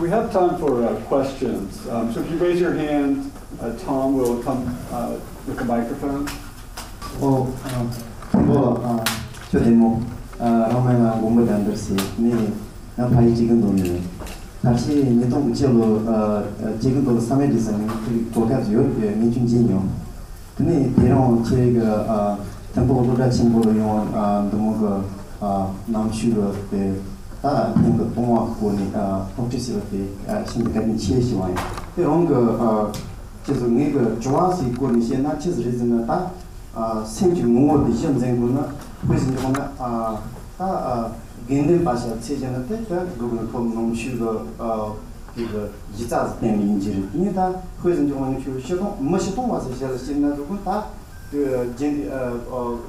we have time for questions. So if you raise your hand, Tom will come with the microphone. 저 데모 라마나 몸을 안들시 네 나파이 지금 돈을 다시 니동 지로 지금 돈 사메디선 도가지요 미중진요 근데 대랑 제가 tempo로다 친구로 용 너무 남슈로 다 그거 동화 보니 옥티스로데 신경이 치시와요 그런 거就是那个主要是过那些那其实是真的大생주 모두 현장구나 그래서 이거는 근데 봐서 세전에 때 그거는 좀 쉬고 이거 기타 때문에 인지를 이다 그래서 이거는 쉬고 뭐시도 와서 제가 신나도 다그 제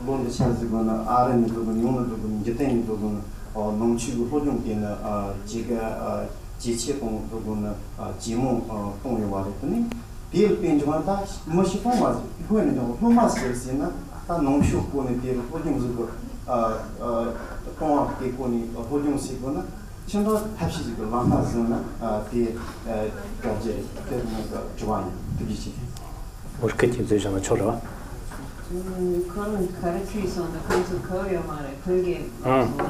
론데 샤즈거나 아르니 그거는 용어도 그거는 제때니 그거는 농취고 호종되는 제가 지체동 그거는 지모 동료 와랬더니 비엘 펜종한다 뭐시 통화지 후에는 좀 후마스였으나 다 농축권에 비엘 호종스고 통화 개권이 호종시거나 전부 합시지고 만나서나 비엘 가제 되는 거 좋아요 되지 어떻게 되잖아 저러 그런 가르치선다 그래서 거려 말에 그게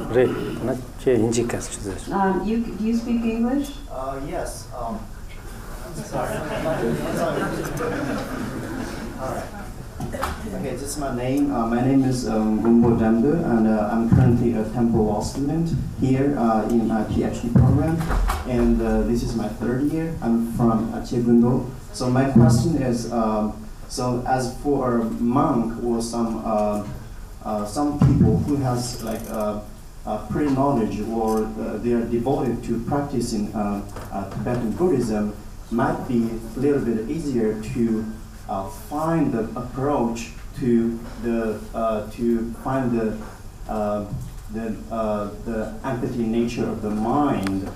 그래 나제 인지까지 주세요 do you speak English? Yes. Sorry. Alright. Okay, this is my name. My name is Gumbo Damdu, and I'm currently a Temple Law student here in my PhD program. And this is my third year. I'm from Chegundo. So my question is, so as for a monk or some people who has like pre-knowledge or they are devoted to practicing Tibetan Buddhism, might be a little bit easier to find the approach to find the empathy nature of the mind.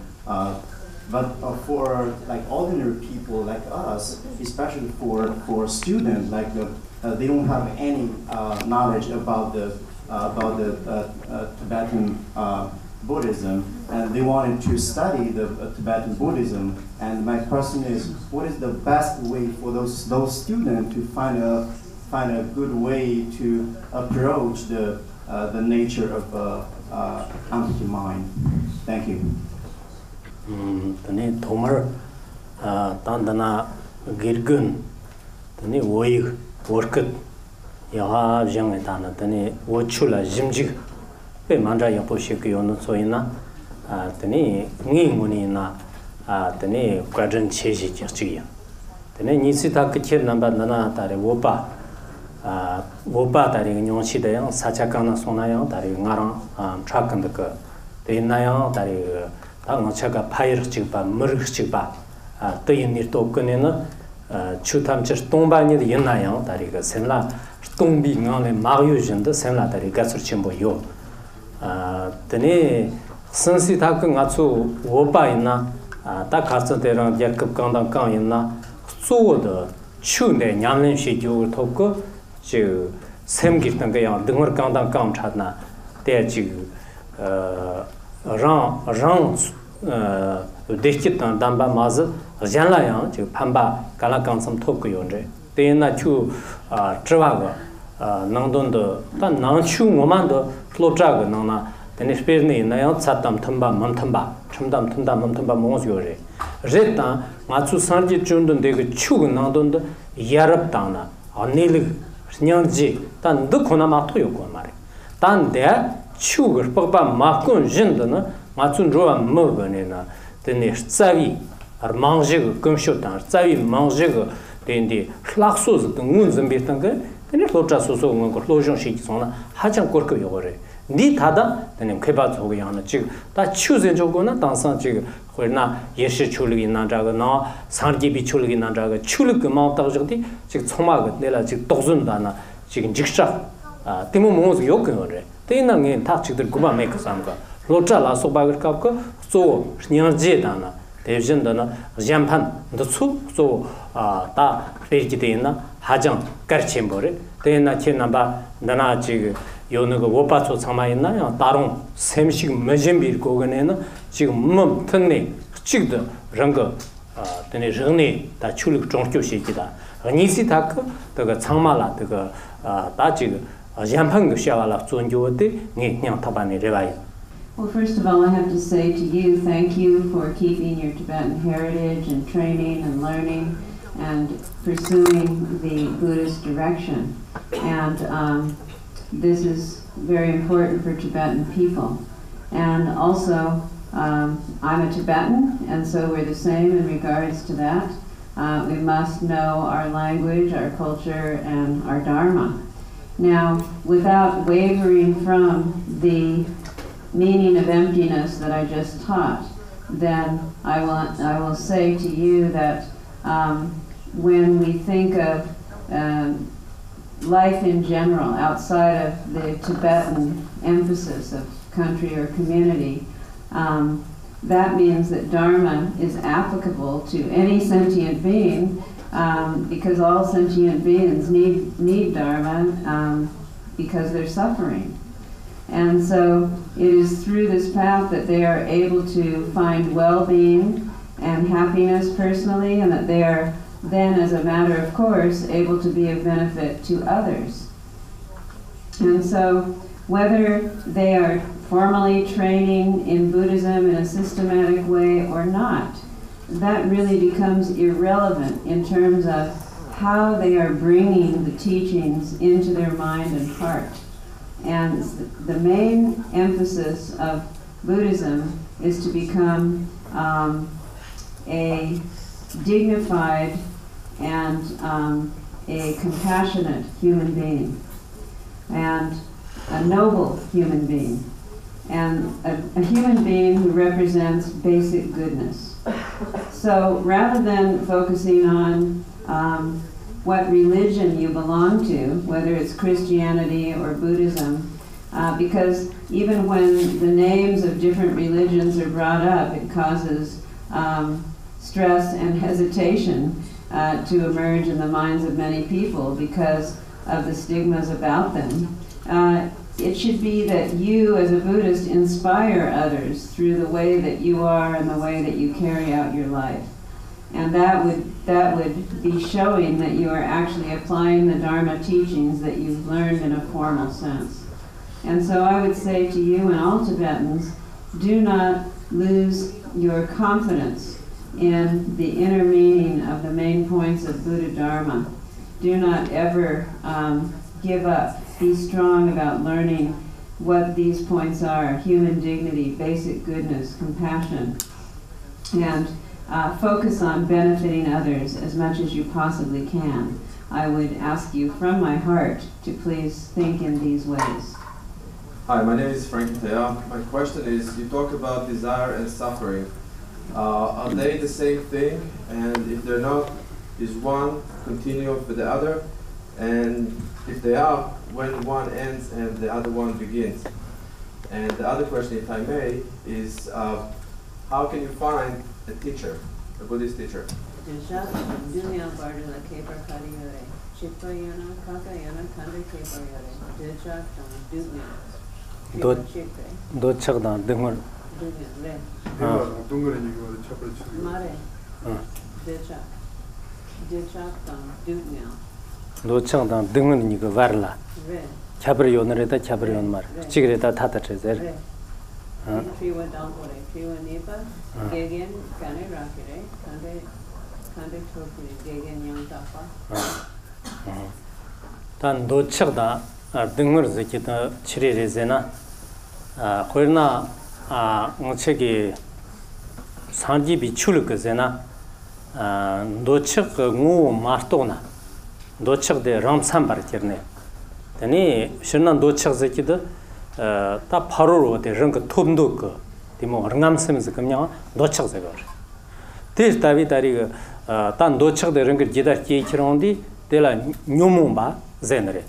But for like ordinary people like us, especially for students, like they don't have any knowledge about the Tibetan Buddhism, and they wanted to study the Tibetan Buddhism. And my question is, what is the best way for those students to find a good way to approach the nature of empathy mind? Thank you. tani tomar tandana girgun tani woy workut ya jang tana tani wochula jimjig pe manja ya poshik yon soina tani nginguni na tani quadrant cheji chiya tani nisi ta kche namba nana tare wopa tare nyongchi de yang sachakana sona yang tare ngarang trakan de ka te na yang tare ngachaka 파이르 찍바 머르 찍바 떠인이 또 꺼내는 추탐처 동반이 있나요 다리가 셈라 동비강에 마유진데 셈라 다리 가스르친 보요 드네 선시다 그 가수 오빠 있나 다 가서 대랑 약급 강당 강 있나 소的 추네 냠는 시교 토고 저 셈기던 거야 등을 강당 강 찾나 대지 랑 데키탄 담바 마즈 잔라양 저 판바 갈라강섬 토크요인데 대나 추 트와가 낭돈도 단 낭추 모만도 플로트라가 나나 데니스페르니 나양 차탐 탐바 맘탐바 첨담 탐담 맘탐바 모스요레 제타 마추 산지 쭌돈 데그 추고 낭돈도 야랍다나 아닐리 냥지 단 드코나 마토요고 말에 단데 추거 뻑바 마콘 진드나 마춘 조아 먹거네나 데네 짜위 알 망제고 금쇼탄 짜위 망제고 데인데 클락소즈 등운 좀비탄 게 데네 로차소소 뭔가 로존 시기소나 하장 거거 요거래 니 다다 데네 케바 저거 양나 지금 다 추제 저거나 당상 지금 거나 예시 출력이 나자가 나 상기비 출력이 나자가 출력 그만 따져디 지금 총마가 내가 지금 독순다나 지금 직사 때문에 뭔가 요거래 데나게 다 지들 고바 메이크 삼가 로차라 소바거 갖고 소 냥제다나 대전다나 잠판 더수소 다 페이지데나 하장 가르침버레 데나 체나바 나나 지금 요는 거 오빠초 참아 있나요 다른 샘식 매진빌 고거네는 지금 뭐 튼네 직도 런거 되네 르네 다 출력 종교시기다 니시타크 그가 창마라 그가 다지 양팡 샤와라 존교데 그냥 타바네 레바이. Well, first of all, I have to say to you, thank you for keeping your Tibetan heritage and training and learning and pursuing the Buddhist direction. And this is very important for Tibetan people. And also, I'm a Tibetan, and so we're the same in regards to that. We must know our language, our culture, and our Dharma. Now, without wavering from the meaning of emptiness that I just taught, then I will say to you that when we think of life in general outside of the Tibetan emphasis of country or community, that means that Dharma is applicable to any sentient being, because all sentient beings need Dharma because they're suffering. And so it is through this path that they are able to find well-being and happiness personally, and that they are then, as a matter of course, able to be of benefit to others. And so whether they are formally training in Buddhism in a systematic way or not, that really becomes irrelevant in terms of how they are bringing the teachings into their mind and heart. And the main emphasis of Buddhism is to become a dignified and a compassionate human being, and a noble human being, and a human being who represents basic goodness. So rather than focusing on what religion you belong to, whether it's Christianity or Buddhism, because even when the names of different religions are brought up, it causes stress and hesitation to emerge in the minds of many people because of the stigmas about them. It should be that you, as a Buddhist, inspire others through the way that you are and the way that you carry out your life. And that would be showing that you are actually applying the Dharma teachings that you've learned in a formal sense. And so I would say to you and all Tibetans, do not lose your confidence in the inner meaning of the main points of Buddha Dharma. Do not ever give up. Be strong about learning what these points are: human dignity, basic goodness, compassion, and focus on benefiting others as much as you possibly can. I would ask you from my heart to please think in these ways. Hi, my name is Frank Thea. My question is, you talk about desire and suffering. Are they the same thing? And if they're not, is one continuum with the other? And if they are, when one ends and the other one begins? And the other question, if I may, is how can you find a teacher, a Buddhist teacher? 노창당 등은 이거 varla. 차브리온을에다 차브리온 말. 지그레다 타타체제. Triwa Dampore, Triwa Nipa, Gegen, Kane Rakire, Kande Tokuri, Gegen Yang Tapa. 단 노착다 등을 지키다 치레레제나 거기나 어책이 산지비 출그제나 노착 งู마스토나 노착데 람삼바르티네 되니 신난 노착 지키다 다 바로로 되 런거 톱도 그 디모 랑암스면서 그냥 노착제거 데스타비 다리가 단 노착데 런거 지다 키치론디 데라 뇽몬바 제너레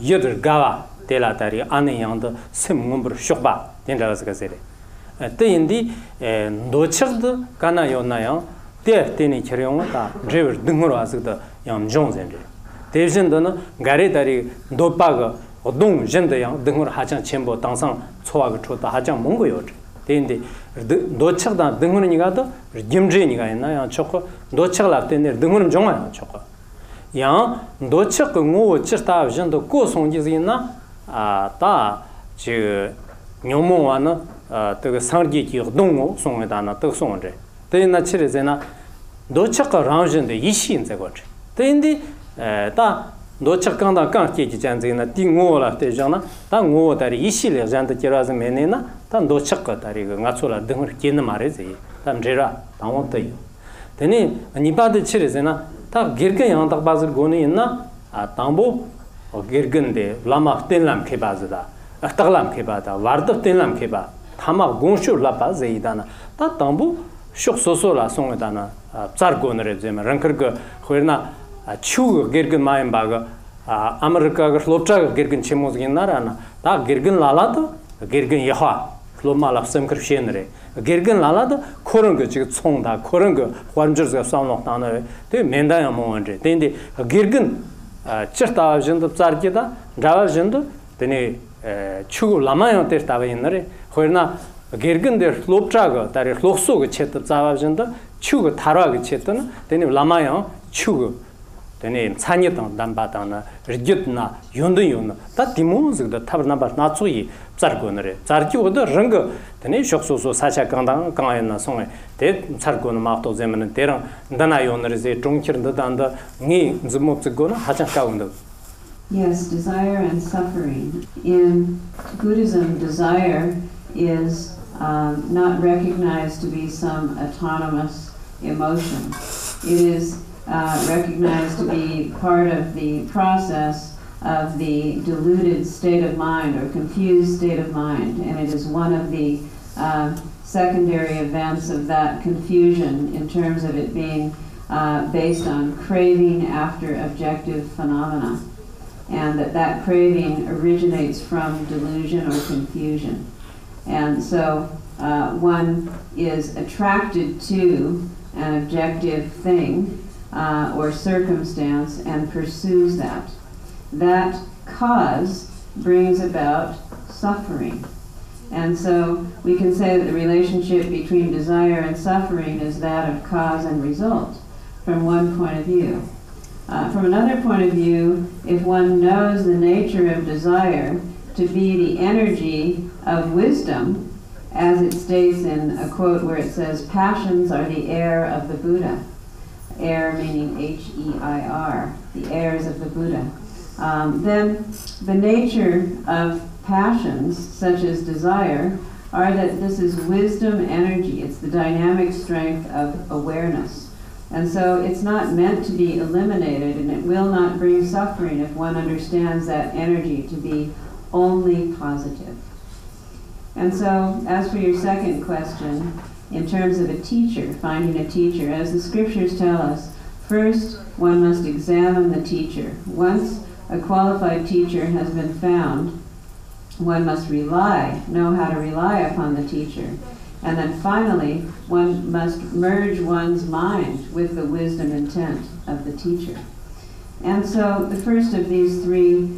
여들 가와 데라 다리 안에 양도 semum버 쇼바 된다서 가세레 때인디 노착도 가나요나요 데테니 처용다 드레버 등으로 와서도 양종젠데 대신도는 가리다리 노빠가 어동 전대양 등으로 하장 첨부 당상 초하고 초다 하장 뭔거요 Then the Dochak da Dungunigato, Jimjiniga in Nayan Choco, Dochak then Dungun Jonga Choco. Yang Dochak Mo Chista Jento Kosong Gizina, Ta, Nyomoana, to the Sangi Dongo, Songadana, to Songe. Then the Chirizena Dochak around the Ishi in the watch. Then the Ta. Dochakanda kan keki janzina tingola te jana ta ngo dari isile janta kiraz menena ta dochakka dari ngachola dengur kin mare ze ta jera ta wonta yo teni nibade chirezena ta gergen yang ta bazir goni inna a tambo o gergen de lama tenlam ke bazda taglam ke bada warda tenlam ke ba tama gonshu la ba ze idana ta tambo shok soso la songedana tsar gonre zema rankar khwerna Chu Girgan Mayan Baga, America, Lopcha, Girgan Chimos Ginarana, Ta Girgan Lalata, Girgan Yaha, Flomala Sam Krishenre, Girgan Lalata, Koranga Sonda, Koranga, Wanjers of Sound of Tana, the Mendaya Moandre, then the Girgan Chesta Agenda Zargida, Java Agenda, then Chu Lamayan Testava in Nare, Huerna Girgan der Lopchaga, that is Loso Chet Zava Agenda, Chu Taraga Chetan, then Lamayan, Chu. Then Sanyatan, Dambatana, Rigutna, Yundun, that demons the Tabernacle Natsui, Zargonere, Zarju, the Runga, the nation so Sacha Kandan, Kayana Song, Ted Sargon Mato Zeman, Terra, Danayon is a drunker than the Ni Zumopzagona, Hachakaunda. Yes, desire and suffering. In Buddhism, desire is not recognized to be some autonomous emotion. It is recognized to be part of the process of the deluded state of mind or confused state of mind, and it is one of the secondary events of that confusion in terms of it being based on craving after objective phenomena, and that craving originates from delusion or confusion. And so one is attracted to an objective thing or circumstance and pursues that. That cause brings about suffering. And so we can say that the relationship between desire and suffering is that of cause and result from one point of view. From another point of view, if one knows the nature of desire to be the energy of wisdom, as it states in a quote where it says, passions are the air of the Buddha. Air meaning H-E-I-R, the airs of the Buddha. Then the nature of passions, such as desire, are that this is wisdom energy. It's the dynamic strength of awareness. And so it's not meant to be eliminated, and it will not bring suffering if one understands that energy to be only positive. And so, as for your second question, in terms of a teacher, finding a teacher, as the scriptures tell us, first one must examine the teacher. Once a qualified teacher has been found, one must know how to rely upon the teacher. And then finally, one must merge one's mind with the wisdom intent of the teacher. And so the first of these three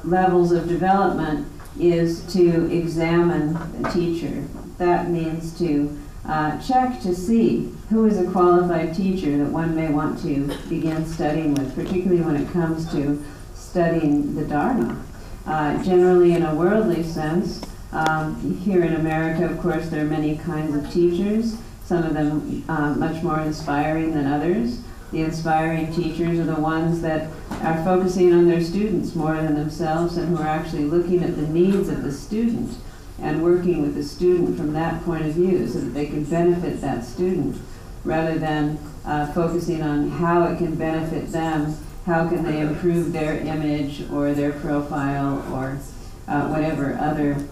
levels of development is to examine the teacher. That means to check to see who is a qualified teacher that one may want to begin studying with, particularly when it comes to studying the Dharma. Generally, in a worldly sense, here in America, of course, there are many kinds of teachers, some of them much more inspiring than others. The inspiring teachers are the ones that are focusing on their students more than themselves and who are actually looking at the needs of the student and working with the student from that point of view so that they can benefit that student rather than focusing on how it can benefit them, how can they improve their image or their profile or whatever other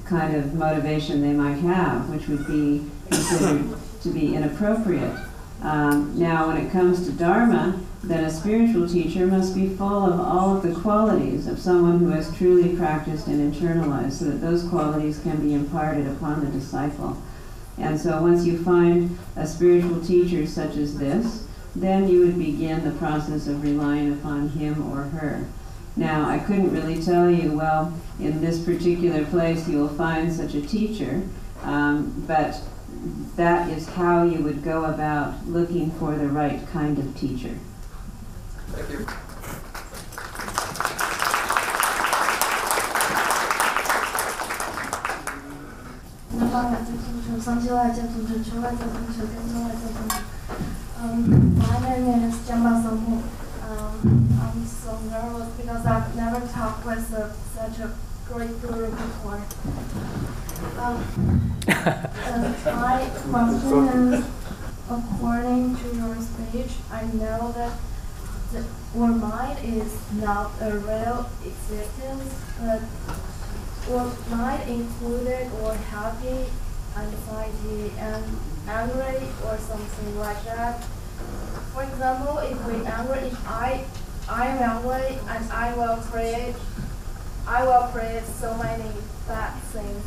kind of motivation they might have, which would be considered to be inappropriate. Now, when it comes to Dharma, then a spiritual teacher must be full of all of the qualities of someone who has truly practiced and internalized so that those qualities can be imparted upon the disciple. And so once you find a spiritual teacher such as this, then you would begin the process of relying upon him or her. Now, I couldn't really tell you, well, in this particular place you will find such a teacher, but that is how you would go about looking for the right kind of teacher. Thank you. My name is Jambasamu. I'm so nervous because I've never talked with such a great guru before. My question is, according to your speech, I know that our mind is not a real existence, but our mind included or happy, anxiety, and angry, or something like that. For example, if we angry, if I am angry and I will create so many bad things.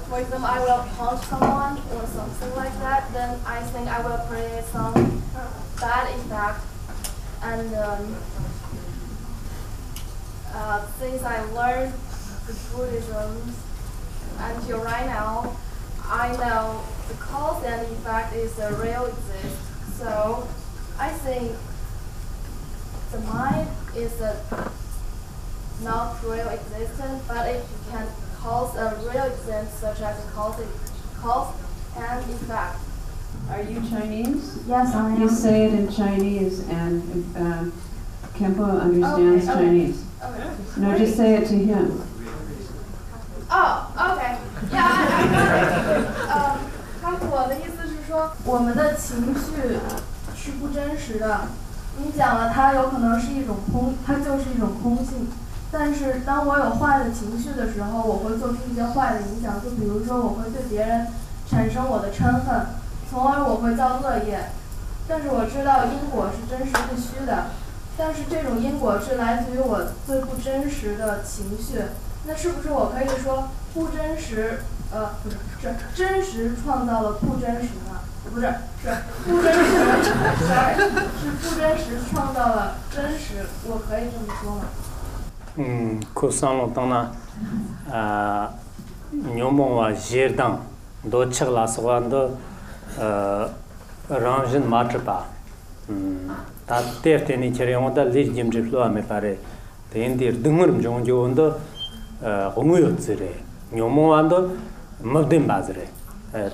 For example, I will punch someone or something like that. Then I think I will create some bad effect. And since I learned the Buddhism until right now, I know the cause and effect is a real exist. So I think the mind is not real existence, but it can cause a real existence, such as a cause and effect. Are you Chinese? Yes, I am. You say it in Chinese, and Kempo understands Chinese. Okay. No, just say it to him. Oh, okay. Yeah. 我的意思是说，我们的情绪是不真实的。你讲了，它有可能是一种空，它就是一种空性。但是当我有坏的情绪的时候，我会做出一些坏的影响，就比如说我会对别人产生我的嗔恨，从而我会造恶业。但是我知道因果是真实不虚的，但是这种因果是来自于我最不真实的情绪。那是不是我可以说不真实？不是，是真实创造了不真实呢？不是，是不真实 ，sorry， 是不真实创造了真实，我可以这么说吗？ku samlo tangna nyomo wa jerdang do chigla sawando ranjin matrpa ta terte ni chereng da lir jimje flo me pare tendir dungur jongjo ondo onguyo tsire nyomo ando mabdim bazre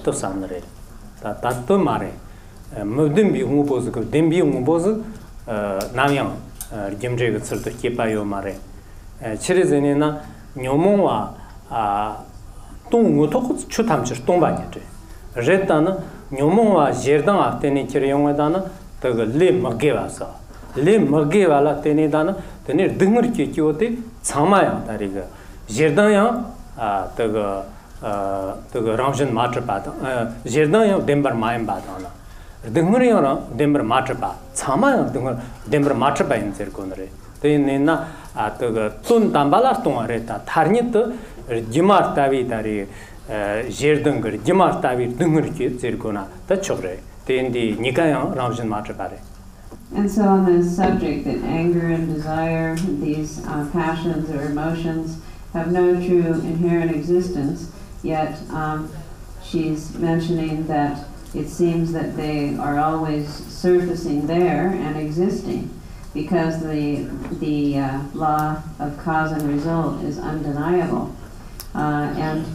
to samre ta to mare mabdim bi ngu bozu ko dembi ngu bozu namyang jimje ga tsir to kepayo mare 치레제네나 뇨몽와 동우토 추탐치 동바니데 제타나 뇨몽와 제르당 앞테니 치레용에다나 더그 레먹게와서 레먹게와라 테니다나 테니 등르키 키오테 참마야 다리가 제르당야 더그 람신 마트바다 제르당야 덴버 마임바다나 등르요나 덴버 마트바 참마야 등르 덴버 마트바 인제르코너레 테니나 아그 돈 담발아 동아래다 타르니트 지마르 타비 다리 제르등거 지마르 타비 등르키 제르코나 다 초그레 텐디 니카야 람진 마트바레. And so on the subject that anger and desire, these passions or emotions, have no true inherent existence, yet she's mentioning that it seems that they are always surfacing there and existing, because the law of cause and result is undeniable. And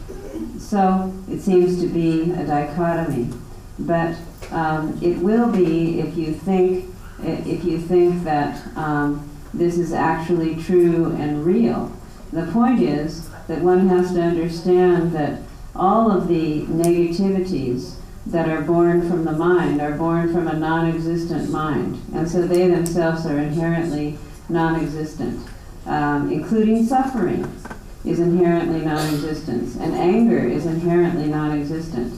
so it seems to be a dichotomy. But it will be if you think that this is actually true and real. The point is that one has to understand that all of the negativities that are born from the mind are born from a non-existent mind, and so they themselves are inherently non-existent, including suffering is inherently non-existent, and anger is inherently non-existent.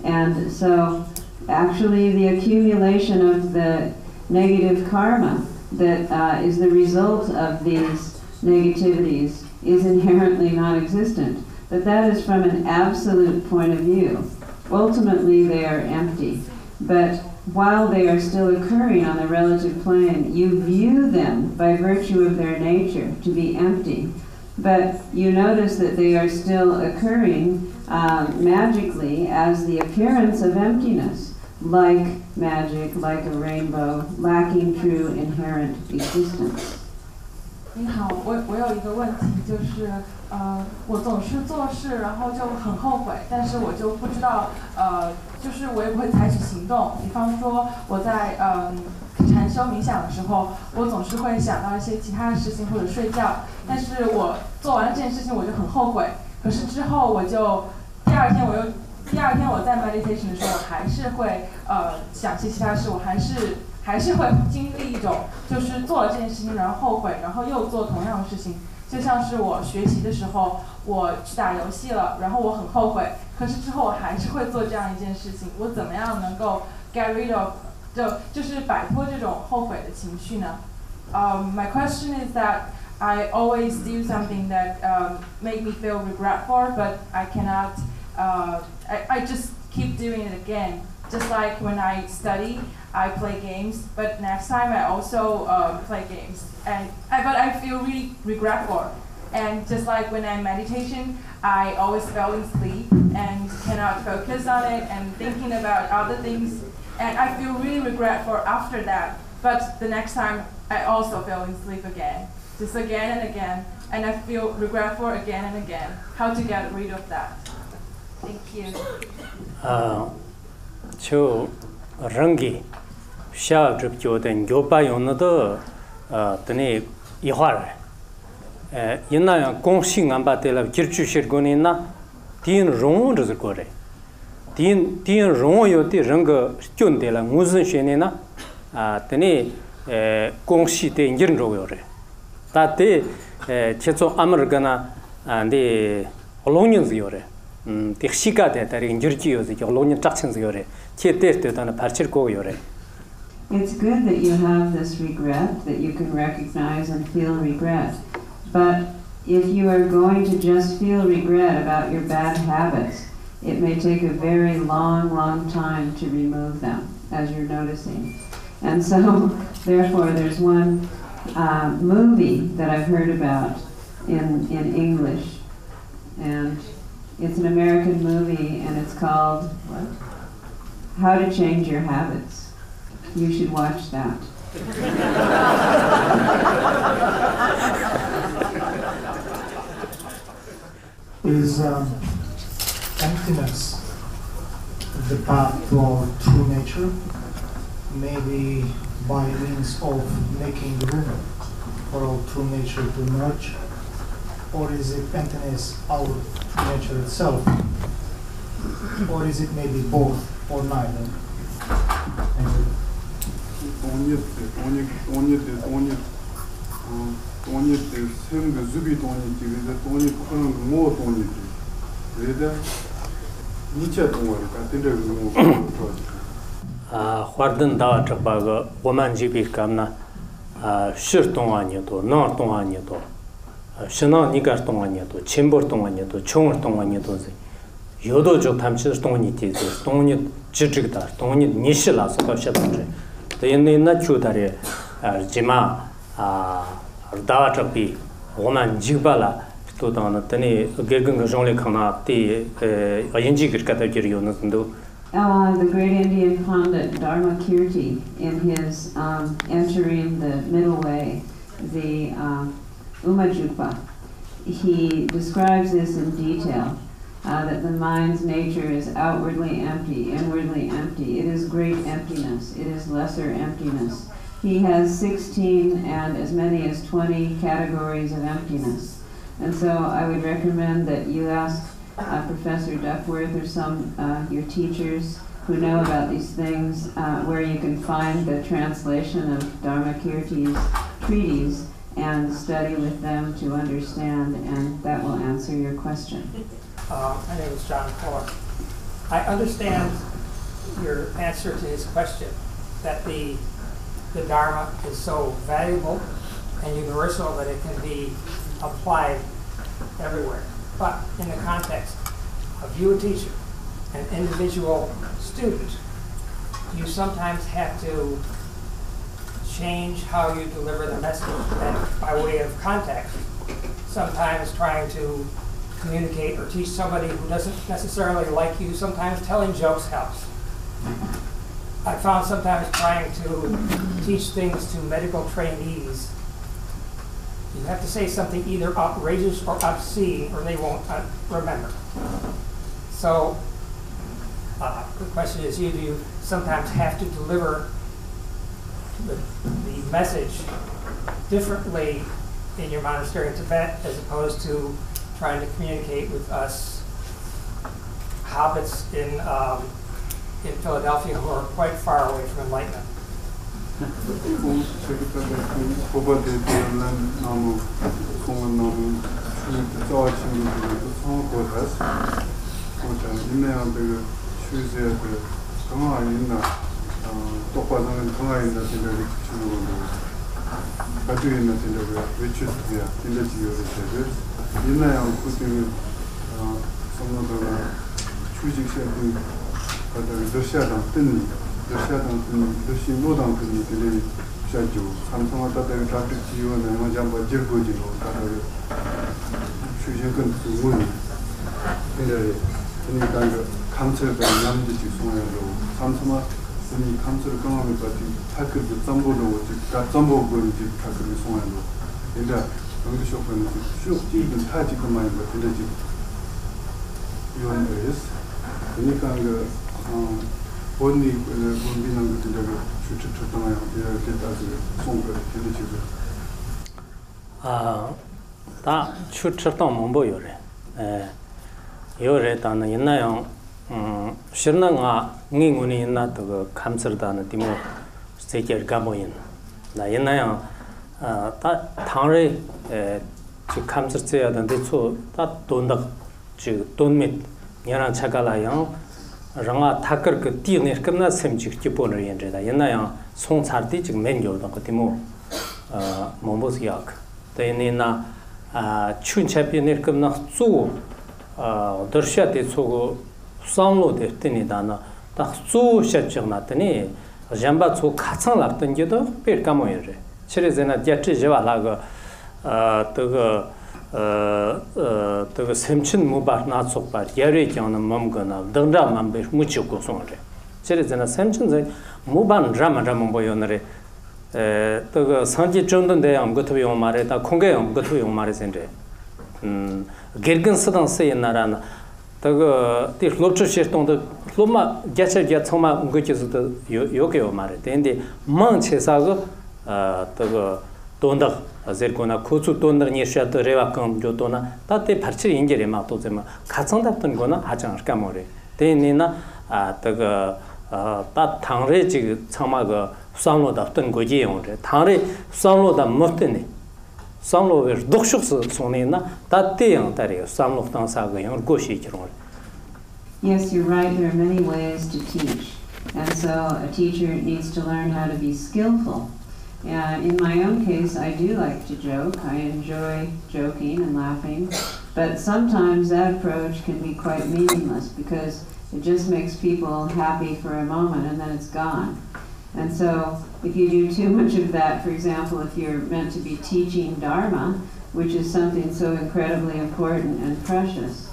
And so actually the accumulation of the negative karma that is the result of these negativities is inherently non-existent, but that is from an absolute point of view. Ultimately, they are empty, but while they are still occurring on the relative plane, you view them by virtue of their nature to be empty. But you notice that they are still occurring magically as the appearance of emptiness, like magic, like a rainbow, lacking true inherent existence. 你好，我有一个问题，就是我总是做事，然后就很后悔，但是我就不知道就是我也不会采取行动。比方说我在禅修冥想的时候，我总是会想到一些其他的事情或者睡觉，但是我做完了这件事情我就很后悔。可是之后我就第二天我在 meditation 的时候，我还是会想些其他事，我还是会经历一种就是做了这件事情然后后悔，然后又做同样的事情。就像是我学习的时候，我去打游戏了，然后我很后悔，可是之后我还是会做这样一件事情。我怎么样能够 get rid of 就是摆脱这种后悔的情绪呢？My question is that I always do something that make me feel regretful, but I cannot. I just keep doing it again. Just like when I study, I play games, but next time I also play games. But I feel really regretful. And just like when I'm meditation, I always fall asleep and cannot focus on it and thinking about other things. And I feel really regretful after that. But the next time, I also fell asleep again. Just again and again. And I feel regretful again and again. How to get rid of that? Thank you. 저 Rangi 샤 접교된 교파용도 드네 이화를 옛날 공식 안 받을 기르주실고니나 딘 롱을 거래 딘 롱요티 ರಂ거 쫀데라 무슨 쉐네나 드네 공식대 인기는 로요래 다때 최초 아메리카나 안데 올롱인지요래 시가 대다리 인지요지 올롱인 짝친지요래 제때때다나 발칠고 요래. It's good that you have this regret, that you can recognize and feel regret. But if you are going to just feel regret about your bad habits, it may take a very long time to remove them, as you're noticing. And so, therefore, there's one movie that I've heard about in English. And it's an American movie, and it's called, what? How to Change Your Habits. You should watch that. Is emptiness the path to our true nature? Maybe by means of making room for our true nature to emerge? Or is it emptiness our true nature itself? Or is it maybe both or neither? Thank you. Huardan dawa chakpa woman jibi kamna shir tonga nyeto, na tonga nyeto, shina nigar tonga nyeto, chimbor tonga nyeto, chungar tonga nyeto zi. Yodo jo tamchir tonga niti zi, tonga nit jirjigdar, tonga nit nishila soka shatanchi. Tayinni na chudari jima dawa chakpi woman jigba la to dana tani gergunga zhongli kana ti ayinji girkata giriyo nazindu. The great Indian pundit Dharma Kirti, in his entering the middle way, the Umajukpa, he describes this in detail, that the mind's nature is outwardly empty, inwardly empty. It is great emptiness. It is lesser emptiness. He has 16 and as many as 20 categories of emptiness. And so I would recommend that you ask Professor Duckworth or some your teachers who know about these things, where you can find the translation of Dharma Kirti's treatise and study with them to understand, and that will answer your question. My name is John Clark. I understand your answer to his question, that the Dharma is so valuable and universal that it can be applied everywhere. But in the context of you, a teacher, an individual student, you sometimes have to change how you deliver the message by way of context. Sometimes trying to communicate or teach somebody who doesn't necessarily like you, sometimes telling jokes helps. I found sometimes trying to teach things to medical trainees, you have to say something either outrageous or obscene or they won't remember. So the question is, do you sometimes have to deliver the message differently in your monastery in Tibet as opposed to trying to communicate with us hobbits in Philadelphia who are quite far away from enlightenment? 다 추처동 몸보 요래 요래 다는 있나요 실능아 닝군이 있나 그 감설다는 디모 세계 가보인 나 있나요 다 당래 지 감설져야 되는데 다 돈다 지 돈밑 년한 차가라요 랑아 타कर 그 띠네 끝나 셈직 기본을 연제다 있나요 송차디 지금 맨요도 그 디모 몸보스약 대니나 춘차비네 끝나 수 더샤데 소고 상로데 때니다나 딱수 셔정나더니 잠바초 카창락던 게도 별까모여래 치레제나 디아트제와라가 그거 샘친 무바 나속바 예레경은 몸거나 등자만 배 무치고 송래 치레제나 샘친제 무반 드라마라만 보여너래 그거 산지 정도인데 아무것도 용 말에다 공개 아무것도 용 말에선데 gergen se naran tago ti lobchu shirtong de loma gacha ga tsoma ngochi zu de yoke yo mare tende man chesa go tago donda azerkona kuchu donda ni sha de rewa kam jo tona ta te parchi ingere ma to zema 가창 답던 거나 하장 할까 뭐래 대니나 tago 다 당래 지 tsama go 상로 답던 거지 용래 당래 상로다 못되네 상로를 독식스 손에나 다때양 다리요 상로 당사가 고시지로. Yes, you're right. There are many ways to teach, and so a teacher needs to learn how to be skillful. In my own case, I do like to joke. I enjoy joking and laughing, but sometimes that approach can be quite meaningless because it just makes people happy for a moment and then it's gone. And so if you do too much of that, for example, if you're meant to be teaching Dharma, which is something so incredibly important and precious,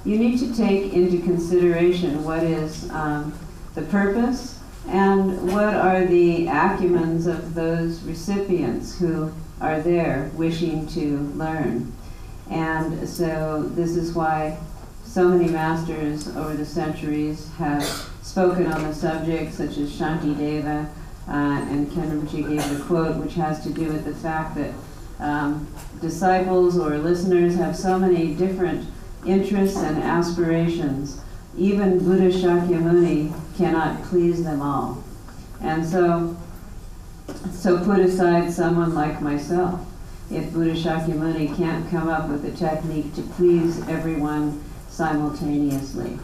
you need to take into consideration what is the purpose and what are the acumens of those recipients who are there wishing to learn. And so this is why so many masters over the centuries have spoken on the subject, such as Shantideva, and Kendramji gave a quote which has to do with the fact that disciples or listeners have so many different interests and aspirations. Even Buddha Shakyamuni cannot please them all. And so put aside someone like myself. If Buddha Shakyamuni can't come up with a technique to please everyone simultaneously.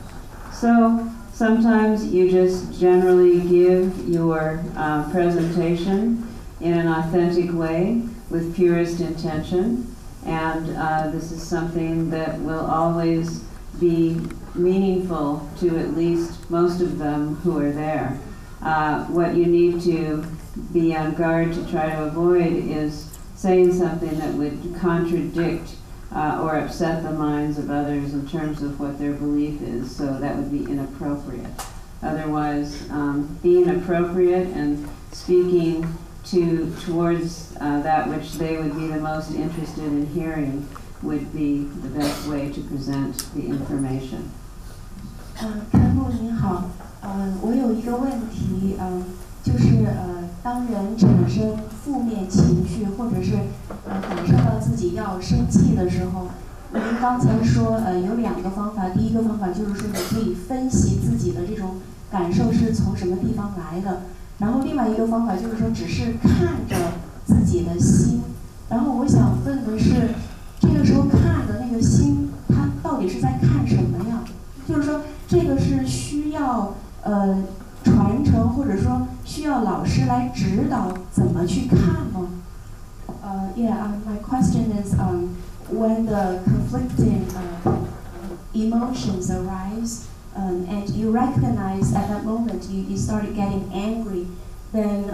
So sometimes you just generally give your presentation in an authentic way with purest intention, and this is something that will always be meaningful to at least most of them who are there. What you need to be on guard to try to avoid is saying something that would contradict or upset the minds of others in terms of what their belief is, so that would be inappropriate. Otherwise, being appropriate and speaking towards that which they would be the most interested in hearing would be the best way to present the information. 开幕您好，我有一个问题，就是当人产生负面情绪，或者是感受到自己要生气的时候，您刚才说有2个方法，第一个方法就是说你可以分析自己的这种感受是从什么地方来的，然后另外一个方法就是说只是看着自己的心，然后我想问的是，这个时候看的那个心，它到底是在看什么呀？就是说这个是需要传承，或者说需要老师来指导怎么去看吗？My question is, when the conflicting emotions arise, and you recognize at that moment you started getting angry, then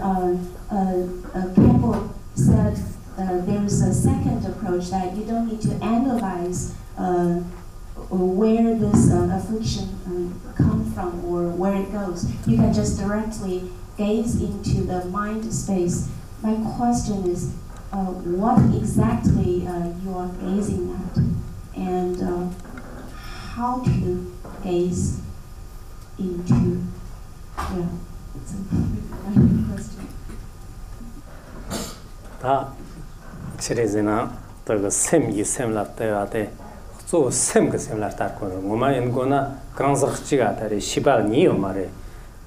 Campbell said there's a second approach that you don't need to analyze where this affliction comes from or where it goes. You can just directly gaze into the mind space. My question is, what exactly you are gazing at, and how to gaze into? Yeah, it's a question. 다 치레즈나 또 셈이 셈라때와데 또 셈그 셈라타고 뭐마 인고나 강석지가 다리 시발 니요 말에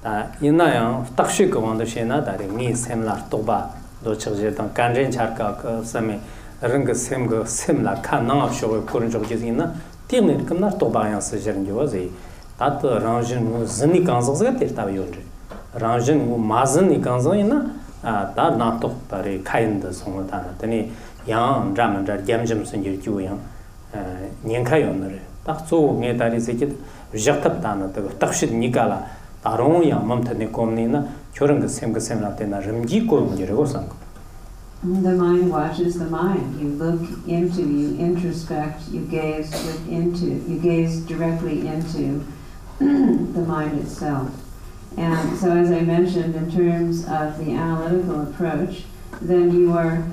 다 이나양 딱시 거원도시나 다리 니 셈라 또바 도처제던 간전 차가 그 셈에 릉그 셈그 셈라 칸나 쇼고 그런 적이나 띠는 끝나 또바양 쓰지는 거지 다또 랑진 뭐 진이 강석스가 됐다 요지 랑진 뭐 마진이 강석이나 다 나토 바리 카인드 송어다더니 양 잠은자 gemjimsin 유주양 년카요너래 딱 조게 다리 새끼 적탑다나 더 딱시 니가라 다롱 양맘터네 콤니나 저런 거 셈라테나 름지고 문제라고 생각. The mind watches the mind. You look into, you introspect, you gaze directly into the mind itself. And so, as I mentioned, in terms of the analytical approach, then you are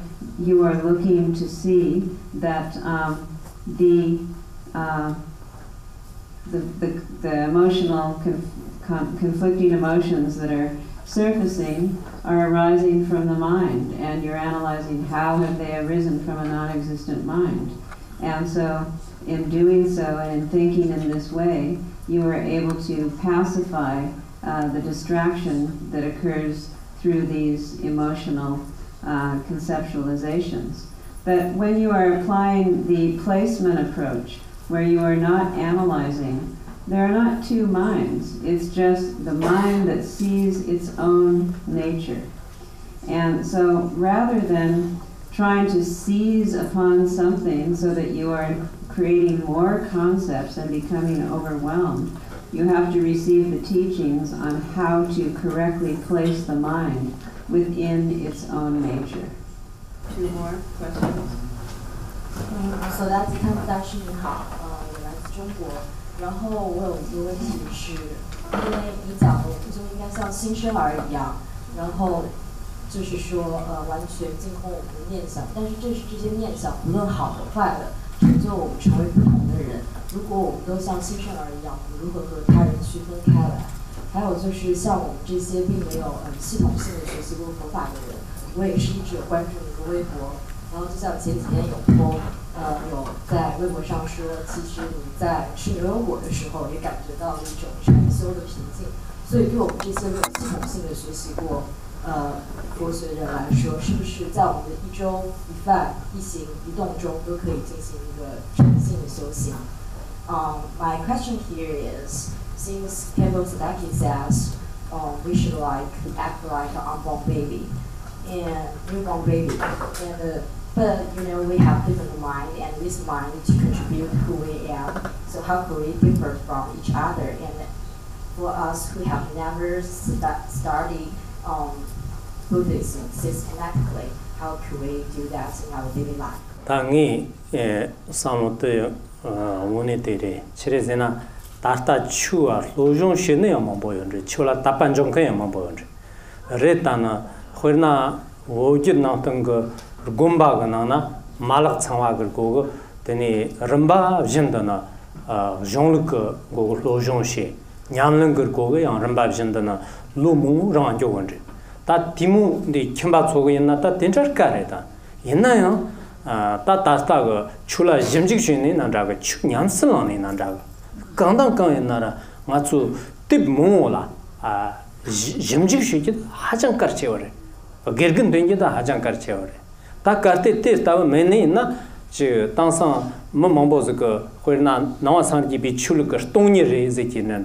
looking to see that the emotional conflicting emotions that are surfacing are arising from the mind, and you're analyzing how have they arisen from a non-existent mind. And so, in doing so and in thinking in this way, you are able to pacify the distraction that occurs through these emotional conceptualizations. But when you are applying the placement approach, where you are not analyzing, there are not two minds. It's just the mind that sees its own nature. And so rather than trying to seize upon something so that you are creating more concepts and becoming overwhelmed, you have to receive the teachings on how to correctly place the mind within its own nature. Two more questions. 索达吉堪布大师您好，我来自中国。然后我有一个问题是，因为你讲的我们就应该像新生儿一样，然后就是说完全净空我们的念想，但是这些念想不论好的坏的，成就我们成为不同的人。如果我们都像新生儿一样，我们如何和他人区分开来？还有就是像我们这些并没有系统性的学习过佛法的人，我也是一直有关注你的微博，然后就像前几天有在微博上说，其实你在吃牛油果的时候也感觉到了一种禅修的平静。所以对我们这些没有系统性的学习过佛学人来说，是不是在我们的一粥一饭一行一动中都可以进行一个禅性的修行？My question here is, since Campbell Sadaki says we should act like an unborn baby and newborn baby, and But we have different mind, and this mind to contribute who we am. So how could we differ from each other? And for us who have never studied Buddhism systematically, how could we do that in our daily life? 당이 사모트 원에들이 치레제나 다타 추아 로종 신내야만 보여는데 추라 답반종케야만 보여는데 레타나 허나 오짓나던 거 곰바가나나 말락 창와글 고고 되니 럼바 진다나 종르크 고고 로종시 냠는 거 고고 양 럼바 진다나 루무 랑ጆ건데 다 디무 디 켐바 소고 있나 다 덴저카레다 있나요 따따스타가 출라 짐직신이 난다가 축냠슬라니 난다가 강당강 있나라 맞추 팁모라 짐직신이 하장까지오래 gergen dengi da hajan kar chewre ta karte te ta mene na che tansan mo mamboz ko khoina nawa san gi bi chul ka tongni re zekin na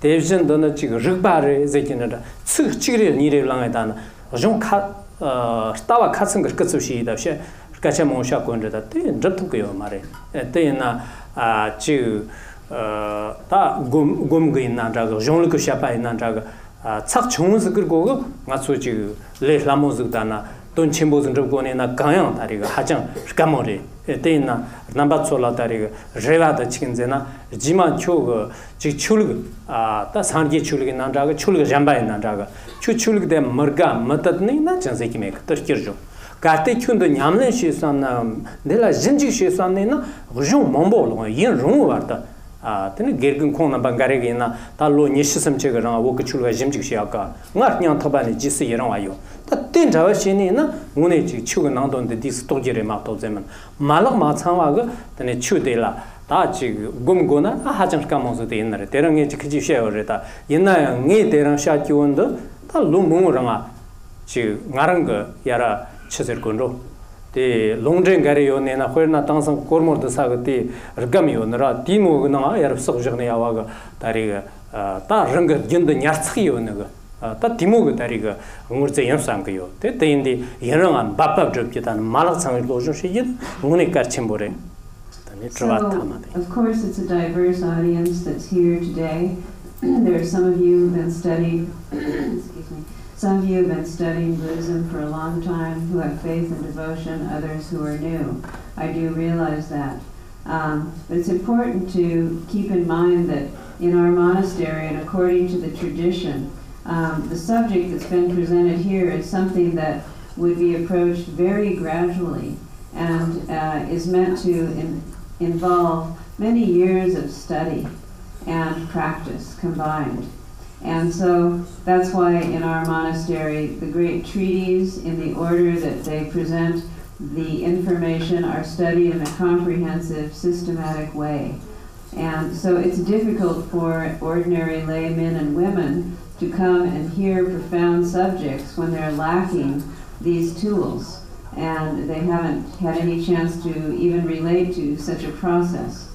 devjin da na chi rigba re zekin na tsig chigre ni re lang da na jon ka stawa khatsing ka tsu shi da she ka cha mo sha kon da te jab tu ko yo mare te na chi ta gom gi na da jon lu ko sha pa na da 착 좋은스 그리고 맞소지 레라모즈다나 돈 침보즈 접고네나 강양 다리가 하장 까모리 에테나 넘버 12 다리가 레라다 치킨제나 지만 초가 지 출그 다 산기 출기 난다가 출그 잠바에 난다가 출그 데 머가 맞다니 나 전세기메 터키르죠 가테 춘도 냠는 시선나 내가 진지 시선네나 좀 몽보로 인 롱 왔다 tene gergun khona bangare na ta lo nishisam che ga wo kchulga jimjik shiaka ngar nyang thobani jisi yerang ayo ta ten jawa shini na ngune chi chuga nangdon de dis togire ma to zeman malak ma changwa ga tene chu de la ta chi gumgona hajang ka mozo de inare terang ye chi kji sheore ta yena nge terang sha kiwon ta lo munguranga chi ngarang ga yara cheser konro 데 롱전 가리요 내나 허나 당상 고르모드 사거티 르감이요 너라 디모그나 야르석 저네 야와가 다리가 다 릉거 진도 냐츠기요 너가 다 디모그 다리가 응ur제 연상거요 데인디 여랑한 밥밥 접기단 말락상을 로주시긴 문에 까침보래 다니 트와타마데. Of course it's a diverse audience that's here today. There are some of you who've been studying excuse me. Some of you have been studying Buddhism for a long time, who have faith and devotion, others who are new. I do realize that. But it's important to keep in mind that in our monastery, and according to the tradition, the subject that's been presented here is something that would be approached very gradually and is meant to involve many years of study and practice combined. And so that's why in our monastery, the great treaties in the order that they present the information are studied in a comprehensive, systematic way. And so it's difficult for ordinary laymen and women to come and hear profound subjects when they're lacking these tools and they haven't had any chance to even relate to such a process.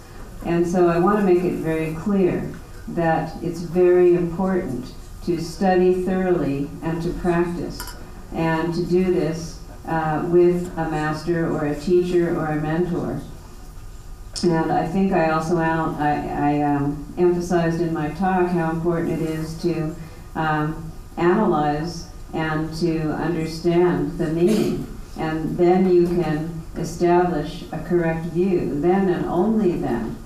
And so I want to make it very clear that it's very important to study thoroughly and to practice, and to do this with a master or a teacher or a mentor. And I think I also emphasized in my talk how important it is to analyze and to understand the meaning, and then you can establish a correct view, then and only then.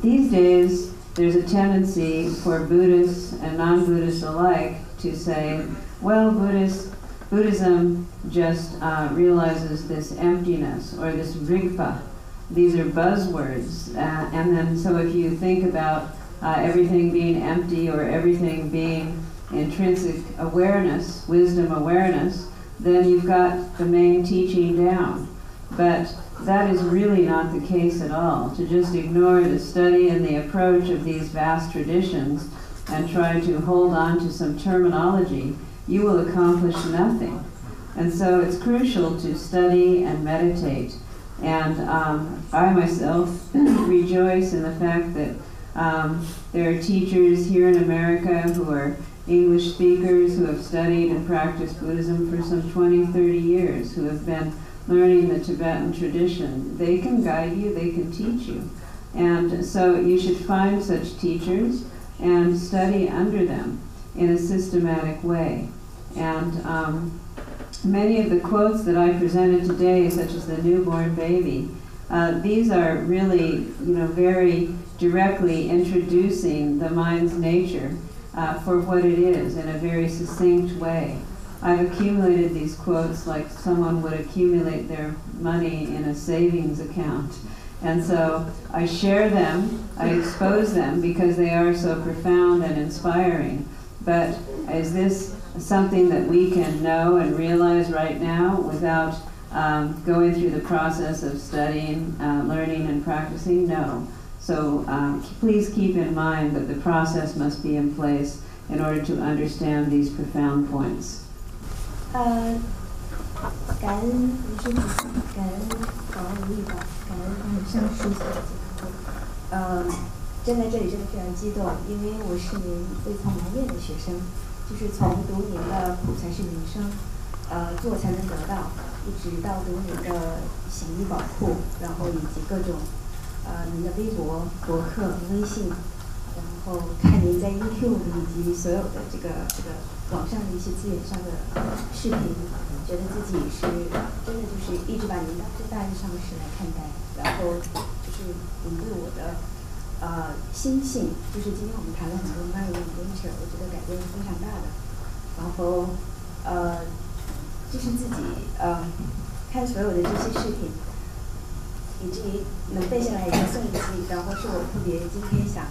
These days, there's a tendency for Buddhists and non-Buddhists alike to say, well, Buddhism just realizes this emptiness or this rigpa. These are buzzwords. And then so if you think about everything being empty or everything being intrinsic awareness, wisdom awareness, then you've got the main teaching down. But that is really not the case at all. To just ignore the study and the approach of these vast traditions and try to hold on to some terminology, you will accomplish nothing. And so it's crucial to study and meditate. And I myself rejoice in the fact that there are teachers here in America who are English speakers who have studied and practiced Buddhism for some 20, 30 years, who have been learning the Tibetan tradition, they can guide you, they can teach you. And so you should find such teachers and study under them in a systematic way. And many of the quotes that I presented today, such as the newborn baby, these are really, very directly introducing the mind's nature for what it is in a very succinct way. I've accumulated these quotes like someone would accumulate their money in a savings account. And so I share them, I expose them because they are so profound and inspiring. But is this something that we can know and realize right now without going through the process of studying, learning, and practicing? No. So please keep in mind that the process must be in place in order to understand these profound points. 感恩卢师傅，感恩广恩义宝，感恩很上师所站在这里真的非常激动，因为我是您未曾埋怨的学生，就是从读您的苦才是人生，做才能得到，一直到读您的行医宝库，然后以及各种您的微博、博客、微信，然后看您在 YouTube 以及所有的这个网上的一些资源上的视频，觉得自己是真的就是一直把您当成大日上师来看待，然后就是您对我的心性，就是今天我们谈了很多 mind and nature， 我觉得改变是非常大的。然后就是自己看所有的这些视频，以至于能背下来一个诵记，然后是我特别今天想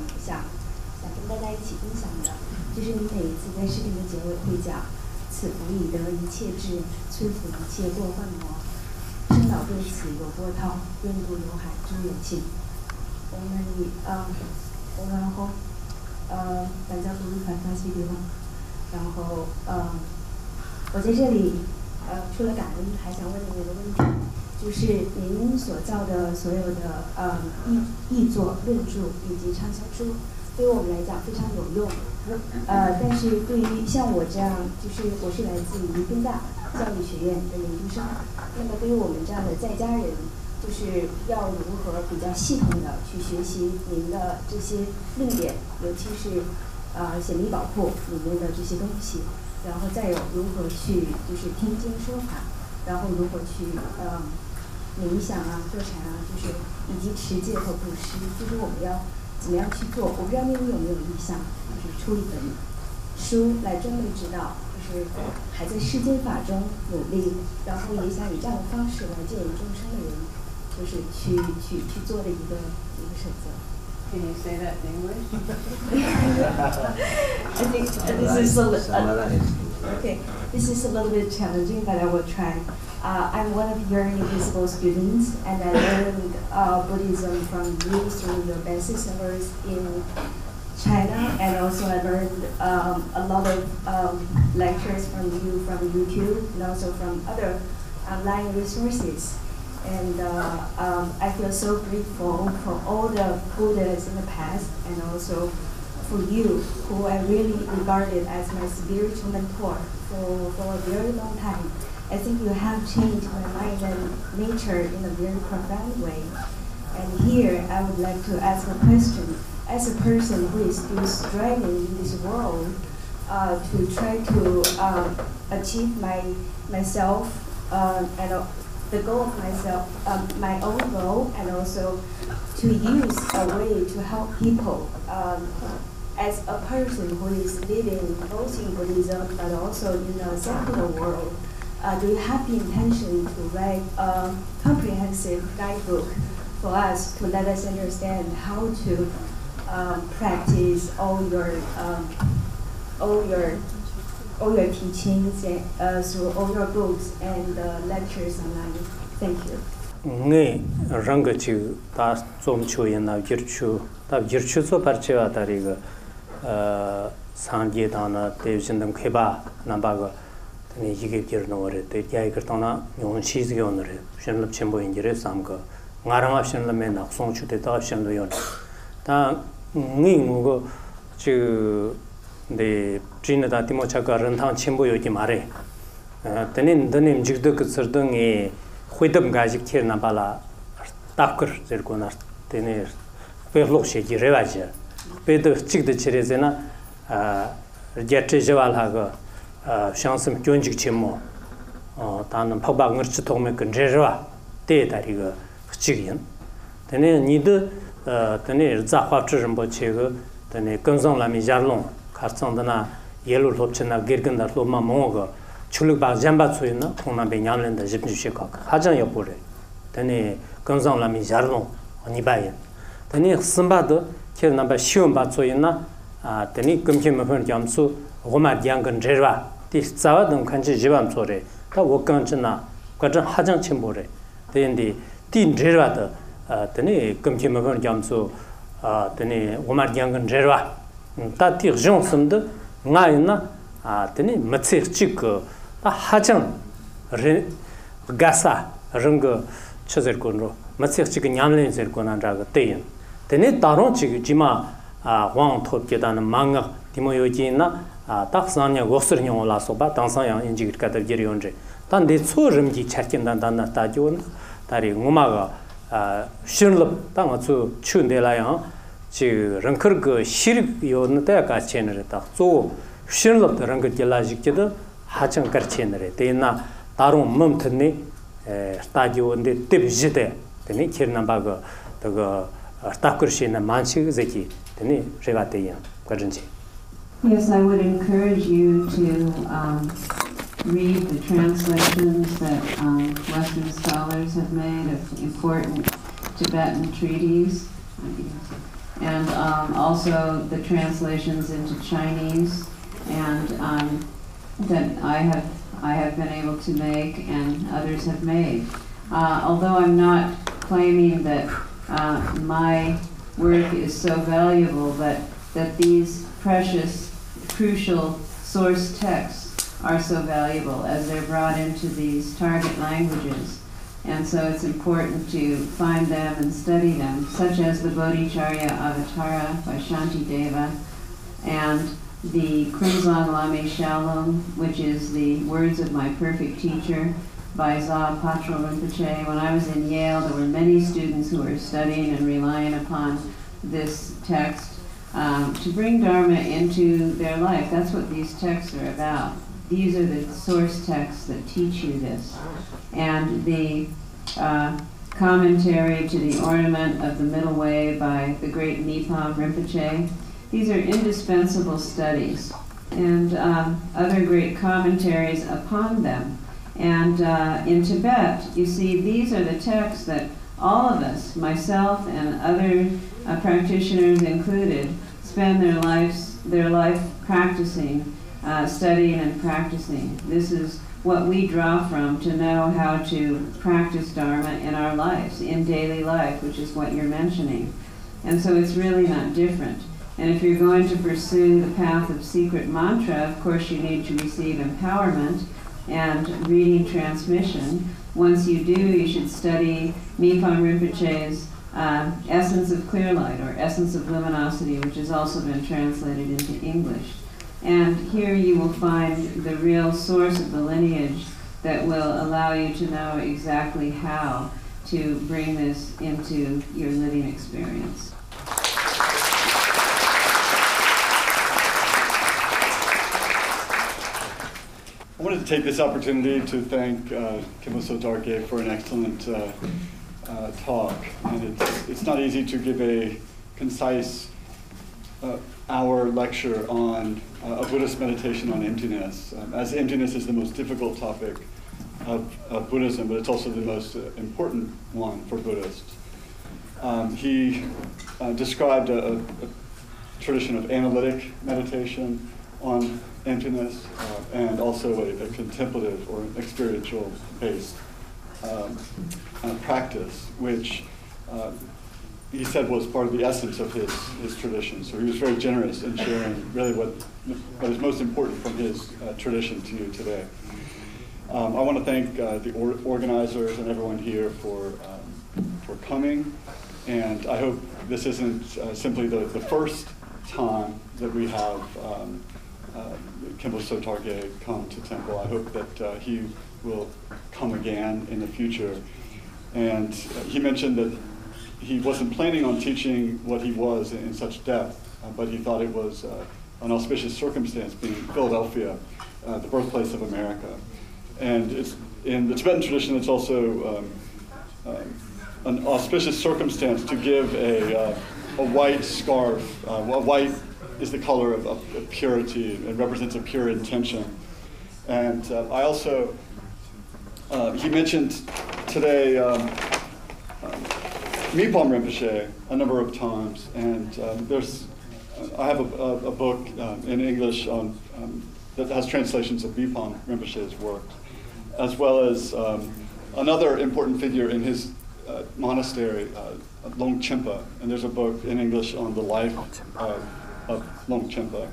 跟大家一起分享的，就是你每一次在视频的结尾会讲此福以得一切智，摧伏一切过患魔，生老病死有波涛，愿度有海诸有情。我们然后大家都反发起对吗？然后我在这里除了感恩，还想问您一个问题，就是您所造的所有的译作、论著以及畅销书，对于我们来讲非常有用。但是对于像我这样，就是我是来自于宾大教育学院的研究生，那么对于我们这样的在家人，就是要如何比较系统的去学习您的这些论点，尤其是显密宝库里面的这些东西，然后再有如何去就是听经说法，然后如何去冥想啊、坐禅啊，就是以及持戒和布施，就是我们要怎么样去做？我不知道您有没有意向，就是出一本书来专门指导，就是还在世间法中努力，然后也想以这样的方式来接引众生的人，就是去做的一个选择。Can you say that in English? I think this is okay. This is a little bit challenging, but I will try. I'm one of your invisible students, and I learned Buddhism from you through your bestsellers in China, and also I learned a lot of lectures from you from YouTube, and also from other online resources. And I feel so grateful for all the Buddhas in the past, and also for you, who I really regarded as my spiritual mentor for a very long time. I think you have changed my mind and nature in a very profound way. And here I would like to ask a question. As a person who is still striving in this world to try to achieve myself and the goal of myself, my own goal, and also to use a way to help people. As a person who is living both in Buddhism but also in a secular world, do you have the intention to write a comprehensive guidebook for us to let us understand how to practice all your teachings through all your books and lectures online? Thank you. Ngay ranga chu ta zom chu yana jirchu zo parchewa tariga sangye dana devjindam kheba nabaga tani yige girno ore te yai kirtana nyon shiz ge onore shenlap chembo ingire samga ngaranga shenlap me naksong chu te ta shenlo yon ta ngi ngo chu de trina da timo chaka rantang chembo yoki mare tenin danim jigdo kutserdong e huidam gajik tir na bala takkur zirguna tene pehlok sheki rewaji pedo chigda chirezena jatri jawal haga shansam kyonjik chimo tanan phaba ngirchi togme kunjrewa te dariga chigin tene nidu tene zahwa chirmbo chego tene kunzong lami jarlong kartsangdana yelu lopchina girganda loma mongo chuluk ba jamba tsuina thongna be nyamlen da jipni sheka hajan yopore tene kunzong lami jarlong nibayen tene simba de ker namba shion ba tsuina tene kumke mafon jamsu goma diangan jerwa ti zawa dum kanji jibam tsore ta wokanchina kwajan hajan chimbore tene tin jerwa de tene kumke mafon jamsu tene goma diangan jerwa ta ti jong simde ngaina tene matse chik 하장 가사 릉거 쳐절권으로 마치치가 냠len 절권한다가 때인 되네 다른 지금 지마 왕 톱게다는 망가 디모요지나 딱산냐 고스르냐 올라서 바 당산양 인지기 가다 지리온제 단데 소름기 찾긴단단나 따지온 다리 고마가 신럽 땅아주 추운데라야 지 릉커그 시르 요는데 같이는다 조 신럽 릉거 길라직게도 하청 거치는데 대나 다른 몸트니 스타디오인데 팁지데 되니 키르나바가 그 스타크르시나 만치 제기 되니 제가 돼요 그런지. Yes, I would encourage you to read the translations that Western scholars have made of important Tibetan treaties, and also the translations into Chinese, and that I have been able to make and others have made. Although I'm not claiming that my work is so valuable, but that these precious, crucial source texts are so valuable as they're brought into these target languages. And so it's important to find them and study them, such as the Bodhicharya Avatara by Shantideva, and the Kunzang Lame Shalom, which is the Words of My Perfect Teacher by Za Patra Rinpoche. When I was in Yale, there were many students who were studying and relying upon this text to bring Dharma into their life. That's what these texts are about. These are the source texts that teach you this. And the commentary to the Ornament of the Middle Way by the great Nippon Rinpoche. These are indispensable studies, and other great commentaries upon them. And in Tibet, you see, these are the texts that all of us, myself and other practitioners included, spend their life practicing, studying and practicing. This is what we draw from to know how to practice Dharma in our lives, in daily life, which is what you're mentioning. And so it's really not different. And if you're going to pursue the path of secret mantra, of course you need to receive empowerment and reading transmission. Once you do, you should study Nippon Rinpoche's Essence of Clear Light, or Essence of Luminosity, which has also been translated into English. And here you will find the real source of the lineage that will allow you to know exactly how to bring this into your living experience. I wanted to take this opportunity to thank Kimbo Sotarke for an excellent talk. And it's not easy to give a concise hour lecture on a Buddhist meditation on emptiness, as emptiness is the most difficult topic of Buddhism, but it's also the most important one for Buddhists. He described a tradition of analytic meditation on emptiness, and also a contemplative or experiential-based practice, which he said was part of the essence of his tradition. So he was very generous in sharing really what is most important from his tradition to you today. I want to thank the organizers and everyone here for coming, and I hope this isn't simply the first time that we have Kimbo Sotarke come to temple. I hope that he will come again in the future. And he mentioned that he wasn't planning on teaching what he was in such depth, but he thought it was an auspicious circumstance, being Philadelphia, the birthplace of America. And it's, in the Tibetan tradition, it's also an auspicious circumstance to give a white scarf. White is the color of purity and represents a pure intention. And I also, he mentioned today Mipam Rinpoche a number of times, and I have a book in English on, that has translations of Mipam Rinpoche's work, as well as another important figure in his monastery, Longchenpa, and there's a book in English on the life of Longchenpa.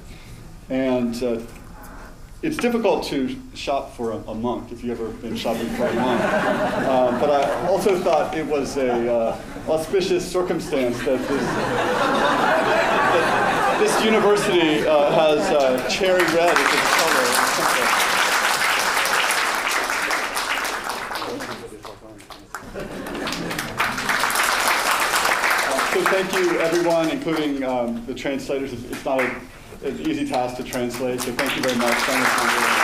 And it's difficult to shop for a monk, if you've ever been shopping for a monk. But I also thought it was a auspicious circumstance that this university has cherry red as its color. So thank you, everyone, including the translators. It's not an easy task to translate, so thank you very much.